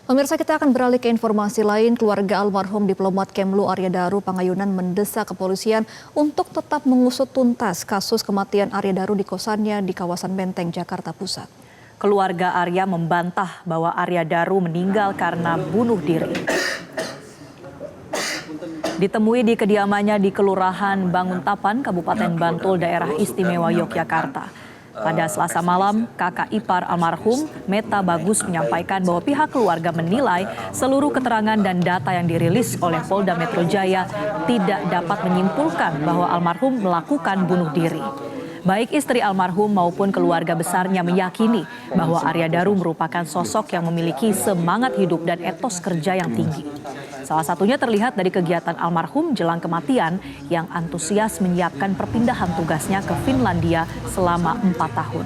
Pemirsa, kita akan beralih ke informasi lain. Keluarga almarhum diplomat Kemlu Arya Daru Pangayunan mendesak kepolisian untuk tetap mengusut tuntas kasus kematian Arya Daru di kosannya di kawasan Menteng, Jakarta Pusat. Keluarga Arya membantah bahwa Arya Daru meninggal karena bunuh diri. Ditemui di kediamannya di Kelurahan Banguntapan, Kabupaten Bantul, Daerah Istimewa Yogyakarta. Pada Selasa malam, kakak ipar almarhum, Meta Bagus, menyampaikan bahwa pihak keluarga menilai seluruh keterangan dan data yang dirilis oleh Polda Metro Jaya tidak dapat menyimpulkan bahwa almarhum melakukan bunuh diri. Baik istri almarhum maupun keluarga besarnya meyakini bahwa Arya Daru merupakan sosok yang memiliki semangat hidup dan etos kerja yang tinggi. Salah satunya terlihat dari kegiatan almarhum jelang kematian yang antusias menyiapkan perpindahan tugasnya ke Finlandia selama 4 tahun.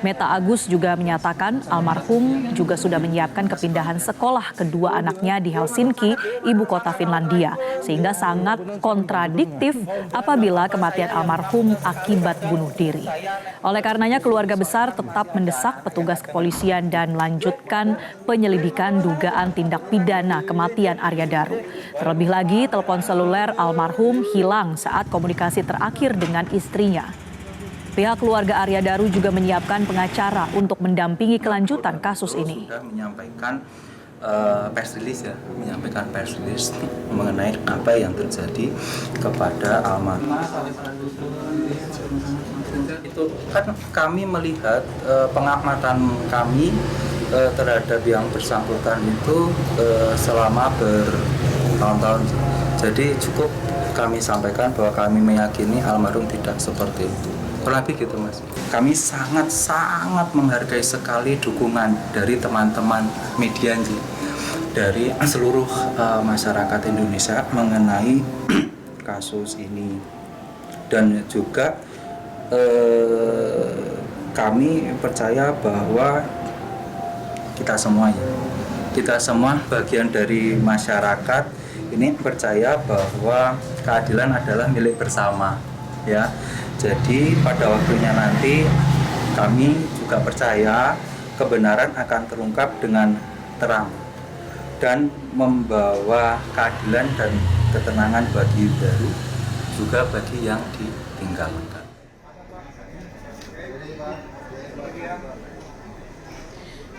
Meta Agus juga menyatakan almarhum juga sudah menyiapkan kepindahan sekolah kedua anaknya di Helsinki, ibu kota Finlandia, sehingga sangat kontradiktif apabila kematian almarhum akibat bunuh diri. Oleh karenanya keluarga besar tetap mendesak petugas kepolisian dan melanjutkan penyelidikan dugaan tindak pidana kematian Arya Daru. Terlebih lagi, telepon seluler almarhum hilang saat komunikasi terakhir dengan istrinya. Pihak keluarga Arya Daru juga menyiapkan pengacara untuk mendampingi kelanjutan kasus ini. Sudah menyampaikan menyampaikan press release mengenai apa yang terjadi kepada almarhum. Itu kan kami melihat pengamatan kami terhadap yang bersangkutan itu selama bertahun-tahun. Jadi cukup kami sampaikan bahwa kami meyakini almarhum tidak seperti itu. Kurang lebih gitu, Mas. Kami sangat menghargai sekali dukungan dari teman-teman media dari seluruh masyarakat Indonesia mengenai kasus ini. Dan juga kami percaya bahwa kita semua bagian dari masyarakat ini percaya bahwa keadilan adalah milik bersama, ya. Jadi pada waktunya nanti kami juga percaya kebenaran akan terungkap dengan terang dan membawa keadilan dan ketenangan bagi Daru juga bagi yang ditinggalkan.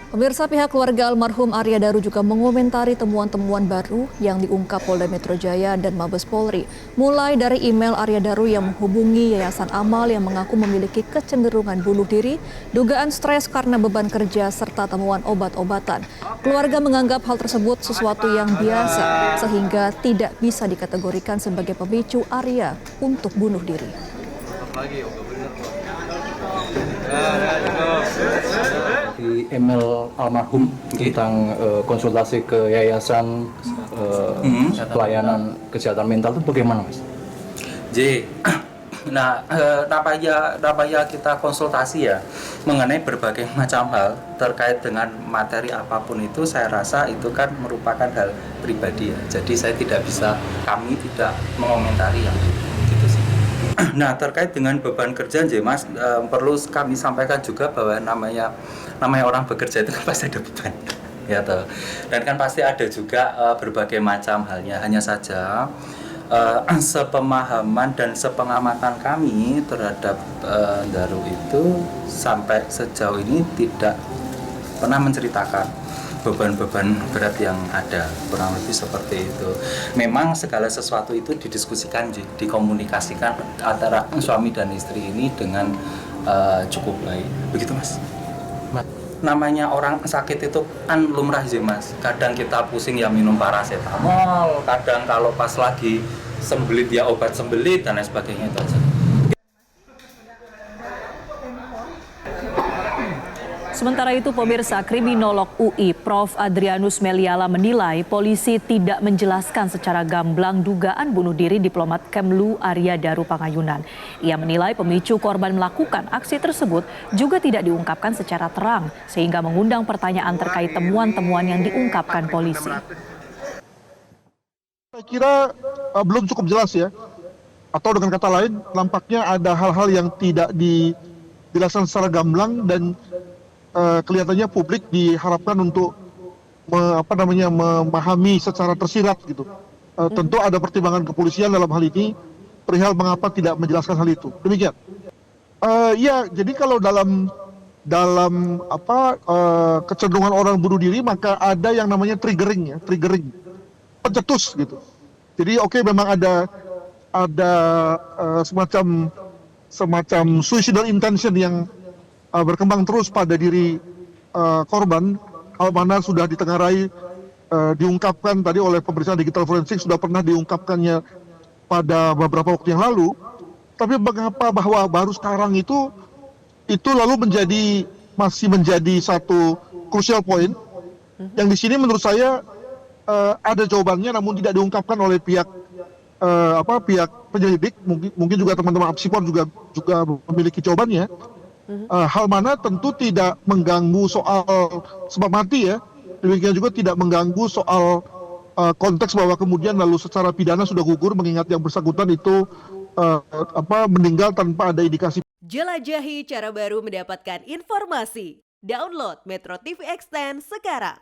Pemirsa, pihak keluarga almarhum Arya Daru juga mengomentari temuan-temuan baru yang diungkap Polda Metro Jaya dan Mabes Polri. Mulai dari email Arya Daru yang menghubungi Yayasan Amal yang mengaku memiliki kecenderungan bunuh diri, dugaan stres karena beban kerja, serta temuan obat-obatan. Keluarga menganggap hal tersebut sesuatu yang biasa sehingga tidak bisa dikategorikan sebagai pemicu Arya untuk bunuh diri. Di email almarhum tentang konsultasi ke yayasan pelayanan kesehatan mental itu bagaimana, Mas? Namanya kita konsultasi ya mengenai berbagai macam hal terkait dengan materi apapun itu, saya rasa itu kan merupakan hal pribadi ya. Jadi kami tidak mengomentari yang gitu sih. Nah, terkait dengan beban kerja, Mas, perlu kami sampaikan juga bahwa namanya orang bekerja itu kan pasti ada beban, ya toh. Dan kan pasti ada juga berbagai macam halnya. Hanya saja sepemahaman dan sepengamatan kami terhadap Daru itu sampai sejauh ini tidak pernah menceritakan beban-beban berat yang ada, kurang lebih seperti itu. Memang segala sesuatu itu didiskusikan, dikomunikasikan antara suami dan istri ini dengan cukup baik. Begitu, Mas. Namanya orang sakit itu kan lumrah sih, Mas. Kadang kita pusing ya minum paracetamol, kadang kalau pas lagi sembelit ya obat sembelit dan lain sebagainya itu aja. Sementara itu, pemirsa, kriminolog UI Prof. Adrianus Meliala menilai polisi tidak menjelaskan secara gamblang dugaan bunuh diri diplomat Kemlu Arya Daru Pangayunan. Ia menilai pemicu korban melakukan aksi tersebut juga tidak diungkapkan secara terang, sehingga mengundang pertanyaan terkait temuan-temuan yang diungkapkan polisi. Saya kira belum cukup jelas ya, atau dengan kata lain, nampaknya ada hal-hal yang tidak dijelaskan secara gamblang dan kelihatannya publik diharapkan untuk memahami secara tersirat gitu. Tentu ada pertimbangan kepolisian dalam hal ini perihal mengapa tidak menjelaskan hal itu. Demikian. Ya, jadi kalau dalam kecenderungan orang bunuh diri maka ada yang namanya triggering, pencetus gitu. Jadi memang ada semacam suicidal intention yang berkembang terus pada diri korban, hal mana sudah ditengarai diungkapkan tadi oleh pemeriksaan digital forensik, sudah pernah diungkapkannya pada beberapa waktu yang lalu. Tapi mengapa bahwa baru sekarang itu lalu masih menjadi satu crucial point yang di sini menurut saya ada jawabannya namun tidak diungkapkan oleh pihak penyelidik. Mungkin juga teman-teman Apsipor juga memiliki jawabannya. Hal mana tentu tidak mengganggu soal sebab mati ya. Demikian juga tidak mengganggu soal konteks bahwa kemudian lalu secara pidana sudah gugur mengingat yang bersangkutan itu meninggal tanpa ada indikasi. Jelajahi cara baru mendapatkan informasi. Download Metro TV Extend sekarang.